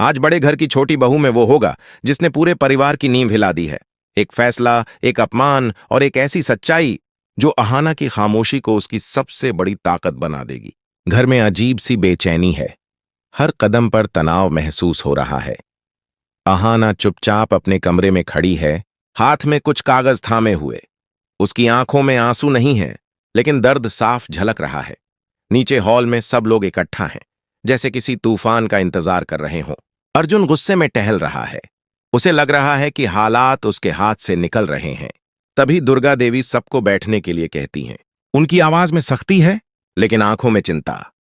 आज बड़े घर की छोटी बहू में वो होगा जिसने पूरे परिवार की नींव हिला दी है। एक फैसला, एक अपमान और एक ऐसी सच्चाई जो अहाना की खामोशी को उसकी सबसे बड़ी ताकत बना देगी। घर में अजीब सी बेचैनी है। हर कदम पर तनाव महसूस हो रहा है। अहाना चुपचाप अपने कमरे में खड़ी है, हाथ में कुछ कागज थामे हुए। उसकी आंखों में आंसू नहीं है, लेकिन दर्द साफ झलक रहा है। नीचे हॉल में सब लोग इकट्ठा हैं, जैसे किसी तूफान का इंतजार कर रहे हों। अर्जुन गुस्से में टहल रहा है। उसे लग रहा है कि हालात उसके हाथ से निकल रहे हैं। तभी दुर्गा देवी सबको बैठने के लिए कहती हैं। उनकी आवाज में सख्ती है, लेकिन आंखों में चिंता।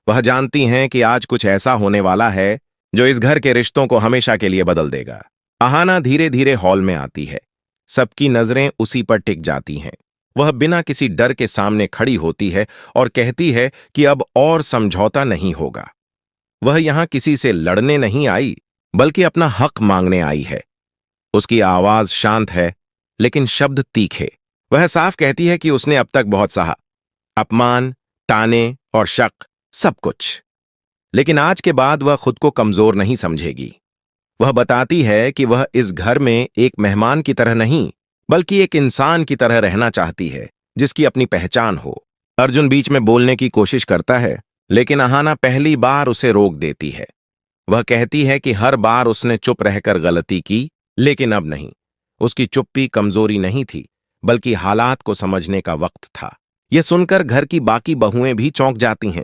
वह जानती हैं कि आज कुछ ऐसा होने वाला है जो इस घर के रिश्तों को हमेशा के लिए बदल देगा। अहाना धीरे धीरे हॉल में आती है। सबकी नजरें उसी पर टिक जाती हैं। वह बिना किसी डर के सामने खड़ी होती है और कहती है कि अब और समझौता नहीं होगा। वह यहां किसी से लड़ने नहीं आई, बल्कि अपना हक मांगने आई है। उसकी आवाज शांत है, लेकिन शब्द तीखे। वह साफ कहती है कि उसने अब तक बहुत सहा, अपमान, ताने और शक, सब कुछ। लेकिन आज के बाद वह खुद को कमजोर नहीं समझेगी। वह बताती है कि वह इस घर में एक मेहमान की तरह नहीं, बल्कि एक इंसान की तरह रहना चाहती है, जिसकी अपनी पहचान हो। अर्जुन बीच में बोलने की कोशिश करता है, लेकिन अहाना पहली बार उसे रोक देती है। वह कहती है कि हर बार उसने चुप रहकर गलती की, लेकिन अब नहीं। उसकी चुप्पी कमजोरी नहीं थी, बल्कि हालात को समझने का वक्त था। यह सुनकर घर की बाकी बहुएं भी चौंक जाती हैं।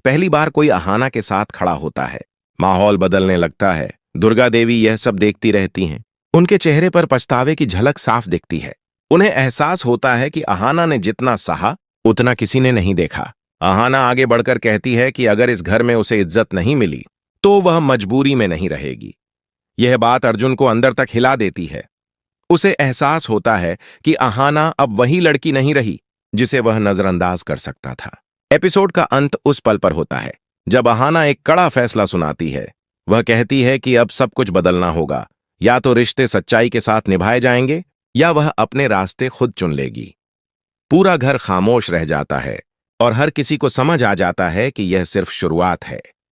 पहली बार कोई अहाना के साथ खड़ा होता है। माहौल बदलने लगता है। दुर्गा देवी यह सब देखती रहती हैं। उनके चेहरे पर पछतावे की झलक साफ दिखती है। उन्हें एहसास होता है कि अहाना ने जितना सहा, उतना किसी ने नहीं देखा। अहाना आगे बढ़कर कहती है कि अगर इस घर में उसे इज्जत नहीं मिली, तो वह मजबूरी में नहीं रहेगी। यह बात अर्जुन को अंदर तक हिला देती है। उसे एहसास होता है कि अहाना अब वही लड़की नहीं रही जिसे वह नजरअंदाज कर सकता था। एपिसोड का अंत उस पल पर होता है जब अहाना एक कड़ा फैसला सुनाती है। वह कहती है कि अब सब कुछ बदलना होगा। या तो रिश्ते सच्चाई के साथ निभाए जाएंगे, या वह अपने रास्ते खुद चुन लेगी। पूरा घर खामोश रह जाता है और हर किसी को समझ आ जाता है कि यह सिर्फ शुरुआत है।